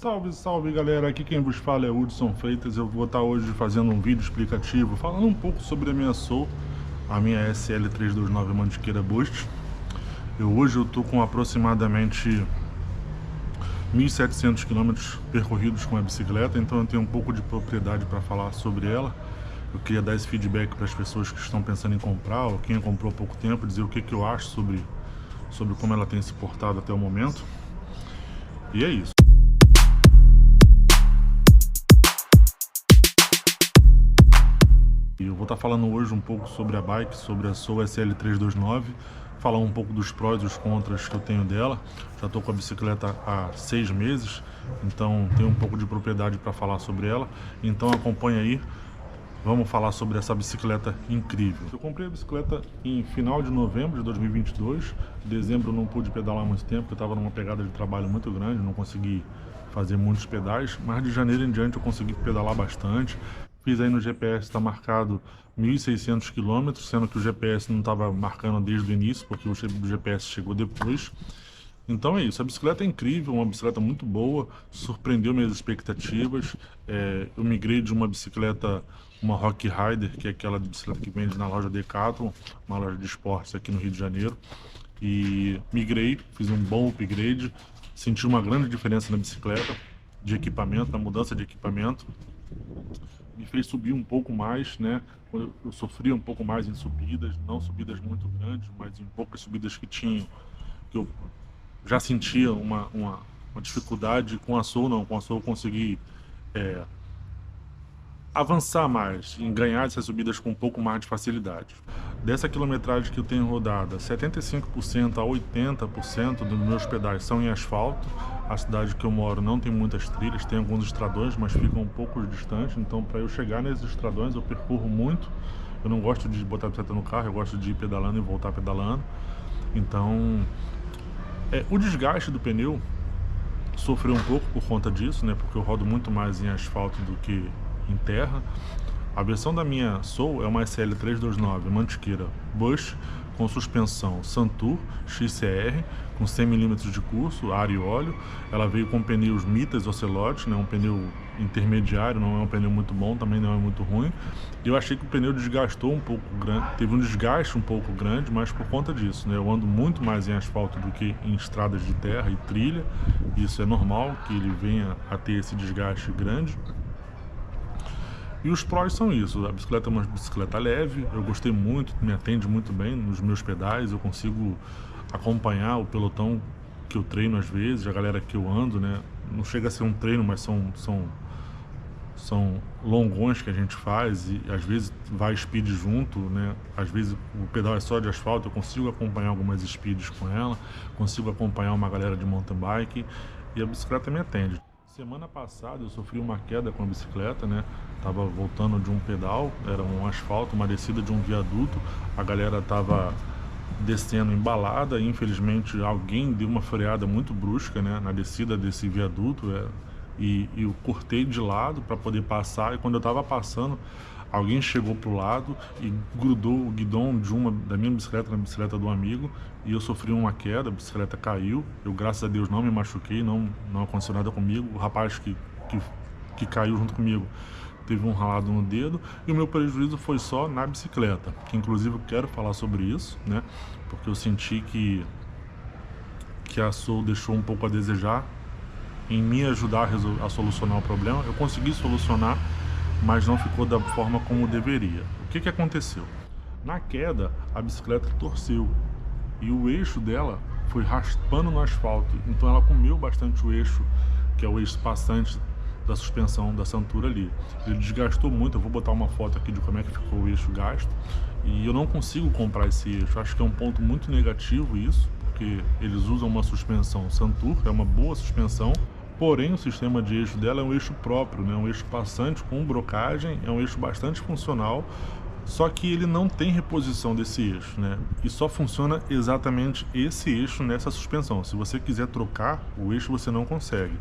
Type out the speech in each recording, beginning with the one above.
Salve, salve galera, aqui quem vos fala é Hudson Freitas. Eu vou estar hoje fazendo um vídeo explicativo, falando um pouco sobre a minha Soul, a minha SL329 Mantiqueira Boost. Hoje eu tô com aproximadamente 1.700 km percorridos com a bicicleta, então eu tenho um pouco de propriedade para falar sobre ela. Eu queria dar esse feedback para as pessoas que estão pensando em comprar, ou quem comprou há pouco tempo, dizer o que eu acho sobre como ela tem se portado até o momento. E é isso. Eu vou estar falando hoje um pouco sobre a bike, sobre a Soul SL329, falar um pouco dos prós e os contras que eu tenho dela. Já estou com a bicicleta há 6 meses, então tenho um pouco de propriedade para falar sobre ela. Então acompanha aí, vamos falar sobre essa bicicleta incrível. Eu comprei a bicicleta em final de novembro de 2022, em dezembro eu não pude pedalar muito tempo, porque eu estava numa pegada de trabalho muito grande, não consegui fazer muitos pedais, mas de janeiro em diante eu consegui pedalar bastante. Fiz aí no GPS, está marcado 1.600 km, sendo que o GPS não estava marcando desde o início, porque o GPS chegou depois. Então é isso, a bicicleta é incrível, uma bicicleta muito boa, surpreendeu minhas expectativas. Eu migrei de uma bicicleta, uma Rock Rider, que é aquela bicicleta que vende na loja Decathlon, uma loja de esportes aqui no Rio de Janeiro. E migrei, fiz um bom upgrade, senti uma grande diferença na bicicleta, de equipamento, na mudança de equipamento. Me fez subir um pouco mais, né? Eu sofria um pouco mais em subidas, não subidas muito grandes, mas em poucas subidas que eu já sentia uma dificuldade. Com a Soul não, com a Soul eu consegui avançar mais, em ganhar essas subidas com um pouco mais de facilidade. Dessa quilometragem que eu tenho rodada, 75% a 80% dos meus pedais são em asfalto. A cidade que eu moro não tem muitas trilhas, tem alguns estradões, mas ficam um pouco distantes, então para eu chegar nesses estradões eu percorro muito. Eu não gosto de botar a bicicleta no carro, eu gosto de ir pedalando e voltar pedalando. Então, o desgaste do pneu sofreu um pouco por conta disso, né? Porque eu rodo muito mais em asfalto do que em terra. A versão da minha Soul é uma SL329 Mantiqueira Bush com suspensão Santur XCR com 100 mm de curso, ar e óleo. Ela veio com pneus Mitas Ocelot, né, um pneu intermediário, não é um pneu muito bom, também não é muito ruim. Eu achei que o pneu desgastou um pouco grande, teve um desgaste um pouco grande, mas por conta disso, né, eu ando muito mais em asfalto do que em estradas de terra e trilha. Isso é normal que ele venha a ter esse desgaste grande. E os prós são isso, a bicicleta é uma bicicleta leve, eu gostei muito, me atende muito bem nos meus pedais, eu consigo acompanhar o pelotão que eu treino às vezes, a galera que eu ando, né? Não chega a ser um treino, mas são longões que a gente faz e às vezes vai speed junto, né? Às vezes o pedal é só de asfalto, eu consigo acompanhar algumas speeds com ela, consigo acompanhar uma galera de mountain bike e a bicicleta me atende. Semana passada eu sofri uma queda com a bicicleta, né? Tava voltando de um pedal, era um asfalto, uma descida de um viaduto. A galera tava descendo embalada e infelizmente alguém deu uma freada muito brusca, né? Na descida desse viaduto, e eu cortei de lado para poder passar. E quando eu tava passando, alguém chegou pro lado e grudou o guidão da minha bicicleta na bicicleta do amigo e eu sofri uma queda, a bicicleta caiu. Eu, graças a Deus, não me machuquei, não aconteceu nada comigo. O rapaz que caiu junto comigo teve um ralado no dedo e o meu prejuízo foi só na bicicleta, que inclusive eu quero falar sobre isso, né? Porque eu senti que a Soul deixou um pouco a desejar em me ajudar a solucionar o problema. Eu consegui solucionar, mas não ficou da forma como deveria. O que aconteceu? Na queda, a bicicleta torceu e o eixo dela foi raspando no asfalto, então ela comeu bastante o eixo, que é o eixo passante da suspensão da Santur ali. Ele desgastou muito, eu vou botar uma foto aqui de como é que ficou o eixo gasto, e eu não consigo comprar esse eixo. Acho que é um ponto muito negativo isso, porque eles usam uma suspensão Santur, é uma boa suspensão, porém o sistema de eixo dela é um eixo próprio, né? Um eixo passante com brocagem, é um eixo bastante funcional, Só que ele não tem reposição desse eixo, né? E só funciona exatamente esse eixo nessa suspensão. Se você quiser trocar o eixo, você não consegue.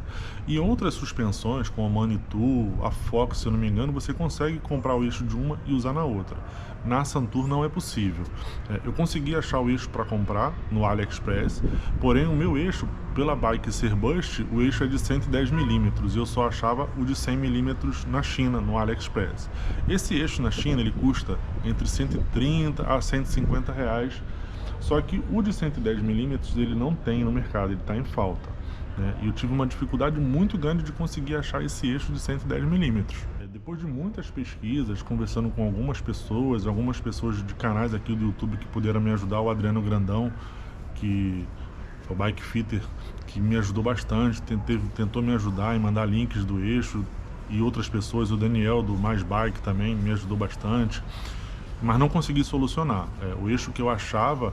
E outras suspensões, como a Manitou, a Fox, se eu não me engano, você consegue comprar o eixo de uma e usar na outra. Na Santur não é possível. Eu consegui achar o eixo para comprar no AliExpress, porém o meu eixo, pela bike ser Bust, o eixo é de 110 milímetros e eu só achava o de 100 milímetros na China, no AliExpress. Esse eixo na China ele custa entre 130 a 150 reais, só que o de 110 milímetros ele não tem no mercado, ele está em falta. E eu tive uma dificuldade muito grande de conseguir achar esse eixo de 110 milímetros. Depois de muitas pesquisas, conversando com algumas pessoas de canais aqui do YouTube que puderam me ajudar, o Adriano Grandão, que é o bike fitter, que me ajudou bastante, tentou me ajudar e mandar links do eixo, e outras pessoas, o Daniel do Mais Bike também me ajudou bastante, mas não consegui solucionar. O eixo que eu achava,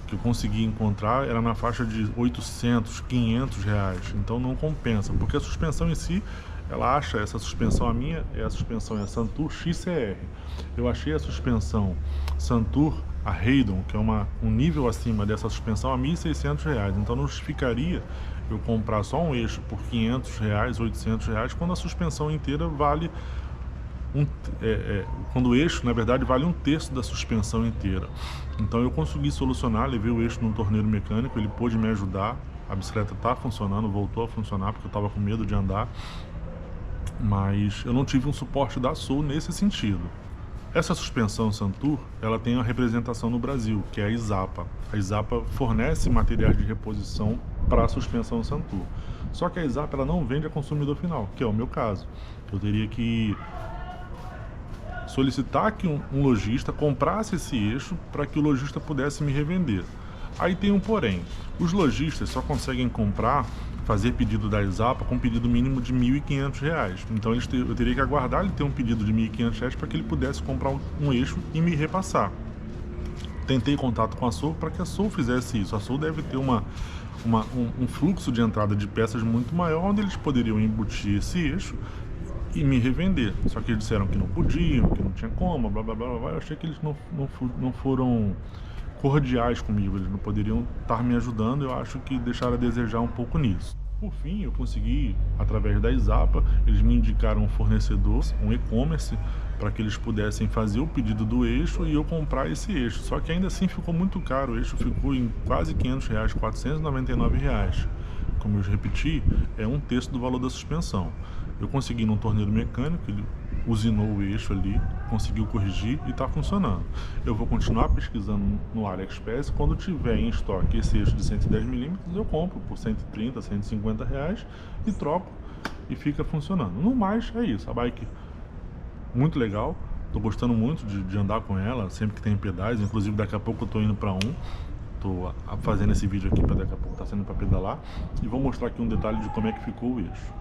que eu consegui encontrar, era na faixa de 800, 500 reais, então não compensa, porque a suspensão em si, ela acha essa suspensão, a minha é a suspensão é a Santur XCR. Eu achei a suspensão Santur, a Raydon, que é um nível acima dessa suspensão, a R$ 1.600, então não justificaria eu comprar só um eixo por 500 reais, 800 reais, quando a suspensão inteira vale quando o eixo, na verdade, vale 1/3 da suspensão inteira. Então eu consegui solucionar, levei o eixo num torneiro mecânico, ele pôde me ajudar, a bicicleta está funcionando, voltou a funcionar, porque eu estava com medo de andar, mas eu não tive um suporte da Soul nesse sentido. Essa suspensão Santur, ela tem uma representação no Brasil, que é a Izapa. A Izapa fornece materiais de reposição para a suspensão Santur. Só que a Izapa ela não vende a consumidor final, que é o meu caso. Eu teria que solicitar que um lojista comprasse esse eixo para que o lojista pudesse me revender. Aí tem um porém, os lojistas só conseguem fazer pedido da Izapa com pedido mínimo de R$ 1.500. Então eu teria que aguardar ele ter um pedido de R$ 1.500 para que ele pudesse comprar um eixo e me repassar. Tentei contato com a Soul para que a Soul fizesse isso. A Soul deve ter um fluxo de entrada de peças muito maior, onde eles poderiam embutir esse eixo e me revender. Só que eles disseram que não podiam, que não tinha como, blá blá blá blá. Eu achei que eles não foram cordiais comigo, eles não poderiam estar me ajudando. Eu acho que deixaram a desejar um pouco nisso. Por fim, eu consegui, através da Izapa, eles me indicaram um fornecedor, um e-commerce, para que eles pudessem fazer o pedido do eixo e eu comprar esse eixo. Só que ainda assim ficou muito caro, o eixo ficou em quase 500 reais, R$ 499 reais. Como eu repeti, é 1/3 do valor da suspensão. Eu consegui num torneiro mecânico, ele usinou o eixo ali, conseguiu corrigir e está funcionando. Eu vou continuar pesquisando no AliExpress, quando tiver em estoque esse eixo de 110 milímetros, eu compro por 130, 150 reais e troco e fica funcionando. No mais, é isso, a bike muito legal, estou gostando muito de andar com ela, sempre que tem pedais, inclusive daqui a pouco eu estou indo para estou fazendo esse vídeo aqui para daqui a pouco estar sendo para pedalar, e vou mostrar aqui um detalhe de como é que ficou o eixo.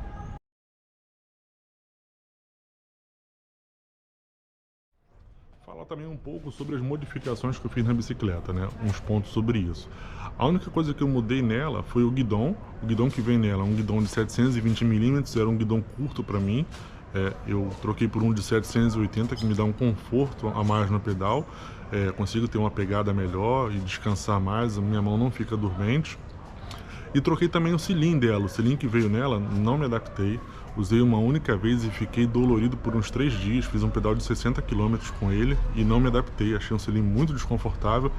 Falar também um pouco sobre as modificações que eu fiz na bicicleta, né? Uns pontos sobre isso. A única coisa que eu mudei nela foi o guidão. O guidão que vem nela é um guidão de 720 milímetros, era um guidão curto para mim. Eu troquei por um de 780, que me dá um conforto a mais no pedal. Consigo ter uma pegada melhor e descansar mais, a minha mão não fica dormente. E troquei também o selim dela, o selim que veio nela, não me adaptei. Usei uma única vez e fiquei dolorido por uns 3 dias, fiz um pedal de 60 km com ele e não me adaptei, achei um selim muito desconfortável.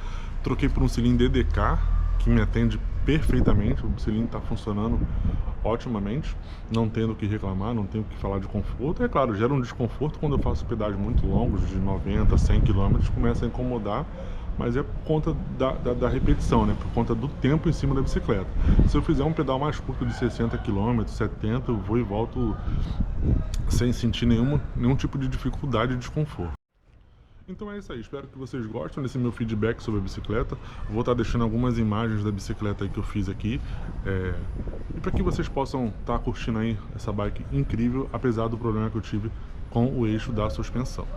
Troquei por um selim DDK, que me atende perfeitamente, o selim está funcionando otimamente, não tendo o que reclamar, não tenho o que falar de conforto. É claro, gera um desconforto quando eu faço pedais muito longos, de 90, 100 km, começa a incomodar, mas é por conta da repetição, né? Por conta do tempo em cima da bicicleta. Se eu fizer um pedal mais curto de 60 km, 70, eu vou e volto sem sentir nenhum tipo de dificuldade e desconforto. Então é isso aí, espero que vocês gostem desse meu feedback sobre a bicicleta. Vou estar deixando algumas imagens da bicicleta aí que eu fiz aqui, e para que vocês possam estar curtindo aí essa bike incrível, apesar do problema que eu tive com o eixo da suspensão.